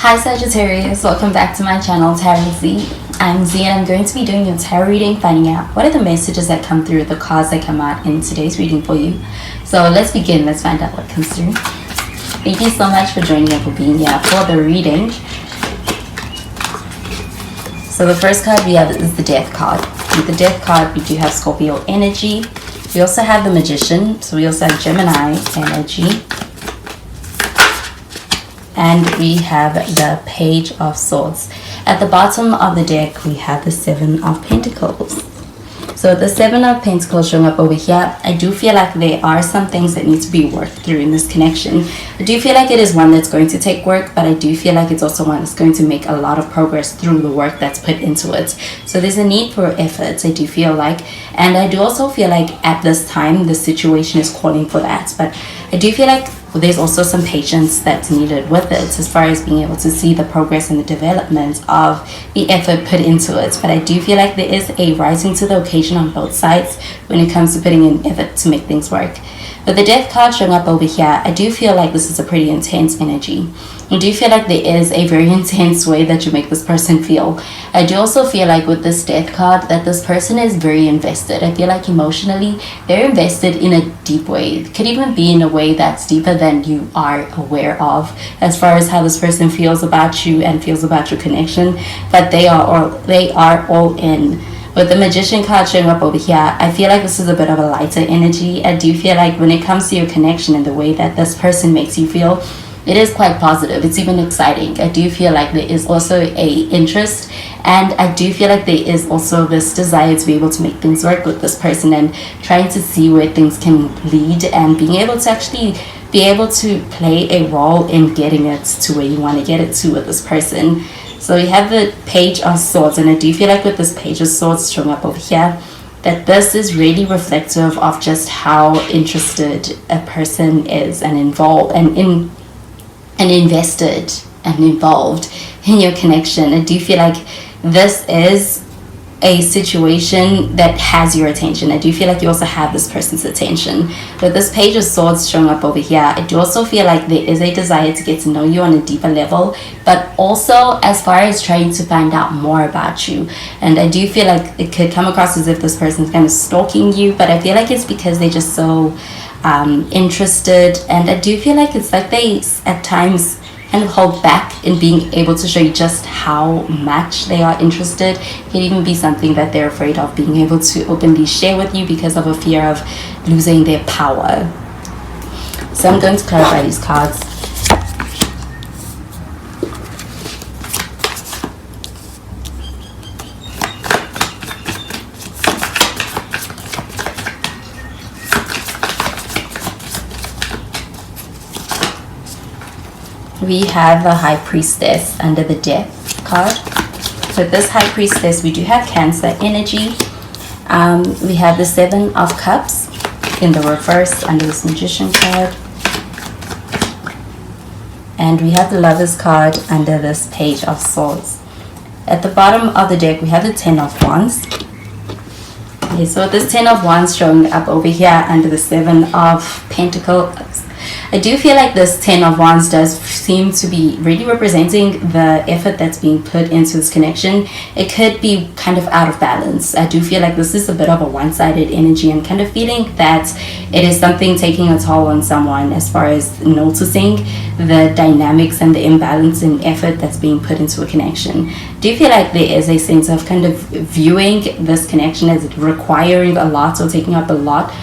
Hi Sagittarius, welcome back to my channel Tarot Z. I'm Z and I'm going to be doing your tarot reading, finding out what are the messages that come through, the cards that come out in today's reading for you. So let's begin, let's find out what comes through. Thank you so much for joining and for being here for the reading. So the first card we have is the Death card. With the Death card we do have Scorpio energy. We also have the Magician, so we also have Gemini energy. And we have the Page of Swords. At the bottom of the deck, we have the Seven of Pentacles. So the Seven of Pentacles showing up over here, I do feel like there are some things that need to be worked through in this connection. I do feel like it is one that's going to take work, but I do feel like it's also one that's going to make a lot of progress through the work that's put into it. So there's a need for efforts, I do feel like. And I do also feel like at this time, the situation is calling for that. But I do feel like there's also some patience that's needed with it as far as being able to see the progress and the development of the effort put into it. But I do feel like there is a rising to the occasion on both sides when it comes to putting in effort to make things work. With the Death card showing up over here, I do feel like this is a pretty intense energy. I do feel like there is a very intense way that you make this person feel. I do also feel like with this Death card that this person is very invested. I feel like emotionally they're invested in a deep way. It could even be in a way that's deeper than you are aware of as far as how this person feels about you and feels about your connection. But they are all in. With the Magician card showing up over here, I feel like this is a bit of a lighter energy. I do feel like when it comes to your connection and the way that this person makes you feel, it is quite positive. It's even exciting. I do feel like there is also a interest, and I do feel like there is also this desire to be able to make things work with this person and trying to see where things can lead and being able to actually be able to play a role in getting it to where you want to get it to with this person. So we have the Page of Swords, and I do feel like with this Page of Swords showing up over here, that this is really reflective of just how interested a person is and involved and invested and involved in your connection. I do feel like this is a situation that has your attention. I do feel like you also have this person's attention. With this Page of Swords showing up over here, I do also feel like there is a desire to get to know you on a deeper level, but also as far as trying to find out more about you. And I do feel like it could come across as if this person's kind of stalking you, but I feel like it's because they're just so interested. And I do feel like it's like they at times kind of hold back in being able to show you just how much they are interested. It can even be something that they're afraid of being able to openly share with you because of a fear of losing their power. So I'm going to clarify these cards. We have the High Priestess under the Death card. With this High Priestess, we do have Cancer energy. We have the Seven of Cups in the reverse under this Magician card. And we have the Lovers card under this Page of Swords. At the bottom of the deck, we have the Ten of Wands. Okay, so this Ten of Wands showing up over here under the Seven of Pentacles. I do feel like this Ten of Wands does seem to be really representing the effort that's being put into this connection. It could be kind of out of balance. I do feel like this is a bit of a one-sided energy and kind of feeling that it is something taking a toll on someone as far as noticing the dynamics and the imbalance in effort that's being put into a connection. I do feel like there is a sense of kind of viewing this connection as requiring a lot or taking up a lot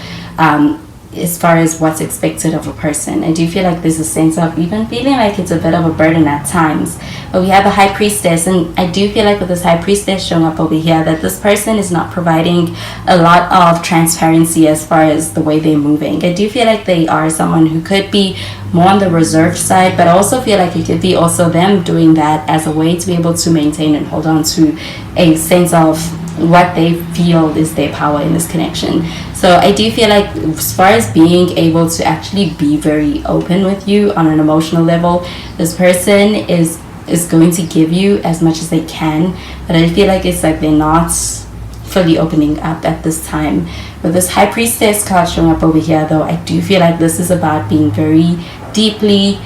as far as what's expected of a person. I do feel like there's a sense of even feeling like it's a bit of a burden at times. But we have a High Priestess, and I do feel like with this High Priestess showing up over here that this person is not providing a lot of transparency as far as the way they're moving. I do feel like they are someone who could be more on the reserved side, but I also feel like it could be also them doing that as a way to be able to maintain and hold on to a sense of what they feel is their power in this connection. So I do feel like as far as being able to actually be very open with you on an emotional level, this person is going to give you as much as they can, but I feel like it's like they're not fully opening up at this time. With this High Priestess card showing up over here though, I do feel like this is about being very deeply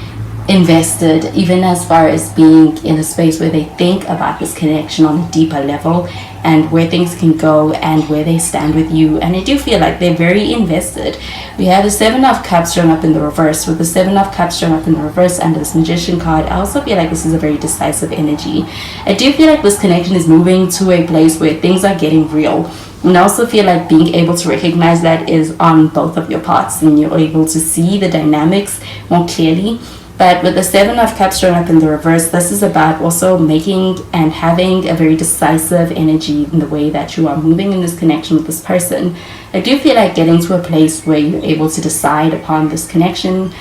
invested, even as far as being in a space where they think about this connection on a deeper level and where things can go and where they stand with you. And I do feel like they're very invested. We have the Seven of Cups showing up in the reverse. With the Seven of Cups showing up in the reverse under this Magician card, I also feel like this is a very decisive energy. I do feel like this connection is moving to a place where things are getting real. And I also feel like being able to recognize that is on both of your parts, and you're able to see the dynamics more clearly. But with the Seven of Cups showing up in the reverse, this is about also making and having a very decisive energy in the way that you are moving in this connection with this person. I do feel like getting to a place where you're able to decide upon this connection,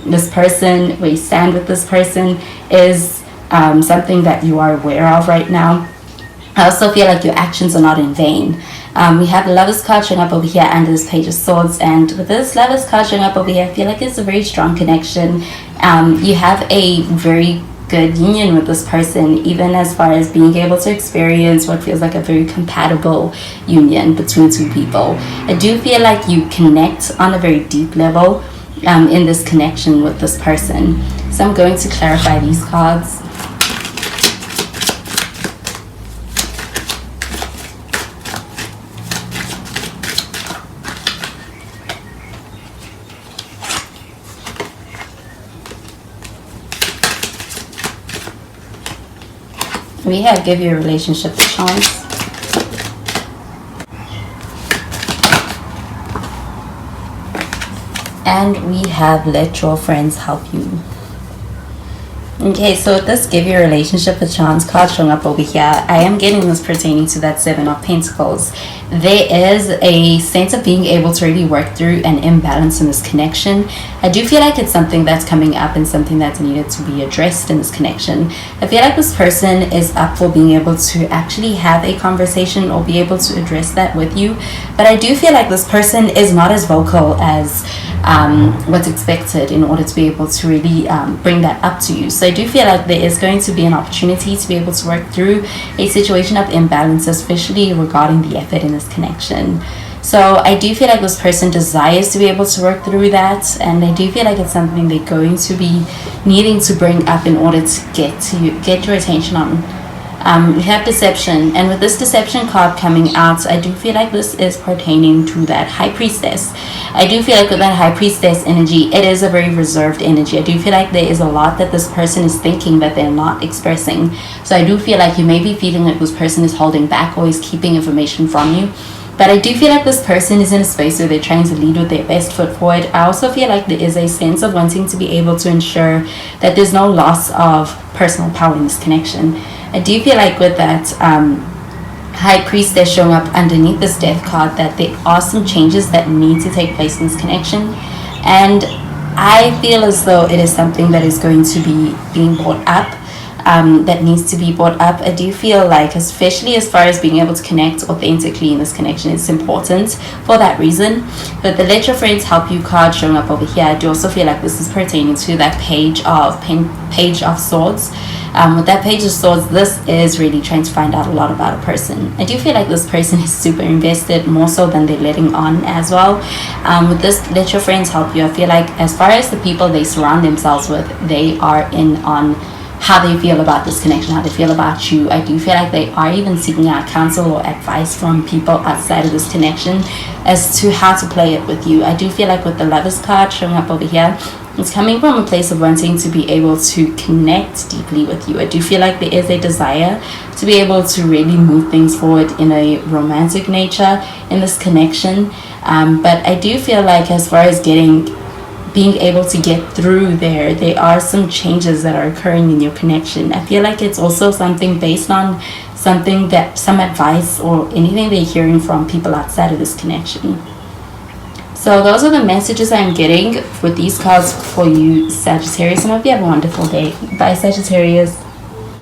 this person, where you stand with this person is something that you are aware of right now. I also feel like your actions are not in vain. We have the Lovers card showing up over here under this Page of Swords, and with this Lovers card showing up over here, I feel like it's a very strong connection. You have a very good union with this person, even as far as being able to experience what feels like a very compatible union between two people. I do feel like you connect on a very deep level in this connection with this person. So I'm going to clarify these cards. We have Give Your Relationship a Chance. And we have Let Your Friends Help You. Okay, so with this Give Your Relationship a Chance card showing up over here, I am getting this pertaining to that Seven of Pentacles. There is a sense of being able to really work through an imbalance in this connection. I do feel like it's something that's coming up and something that's needed to be addressed in this connection. I feel like this person is up for being able to actually have a conversation or be able to address that with you. But I do feel like this person is not as vocal as what's expected in order to be able to really bring that up to you. So I do feel like there is going to be an opportunity to be able to work through a situation of imbalance, especially regarding the effort in this connection. So I do feel like this person desires to be able to work through that, and I do feel like it's something they're going to be needing to bring up in order to get your attention on. We have Deception, and with this Deception card coming out, I do feel like this is pertaining to that High Priestess. I do feel like with that High Priestess energy, it is a very reserved energy. I do feel like there is a lot that this person is thinking that they're not expressing. So I do feel like you may be feeling like this person is holding back or is keeping information from you. But I do feel like this person is in a space where they're trying to lead with their best foot forward. I also feel like there is a sense of wanting to be able to ensure that there's no loss of personal power in this connection. I do feel like with that High Priestess showing up underneath this Death card, that there are some changes that need to take place in this connection. And I feel as though it is something that is going to be being brought up. That needs to be brought up. I do feel like, especially as far as being able to connect authentically in this connection, it's important for that reason. But the Let Your Friends Help You card showing up over here, I do also feel like this is pertaining to that Page of Swords. With that Page of Swords, this is really trying to find out a lot about a person. I do feel like this person is super invested, more so than they're letting on as well. With this Let Your Friends Help You, I feel like as far as the people they surround themselves with, they are in on how they feel about this connection, how they feel about you. I do feel like they are even seeking out counsel or advice from people outside of this connection as to how to play it with you. I do feel like with the Lovers card showing up over here, it's coming from a place of wanting to be able to connect deeply with you. I do feel like there is a desire to be able to really move things forward in a romantic nature in this connection. But I do feel like as far as being able to get through there are some changes that are occurring in your connection. I feel like it's also something based on something that some advice or anything they're hearing from people outside of this connection. So those are the messages I'm getting with these cards for you, Sagittarius, and I hope you have a wonderful day. Bye, Sagittarius.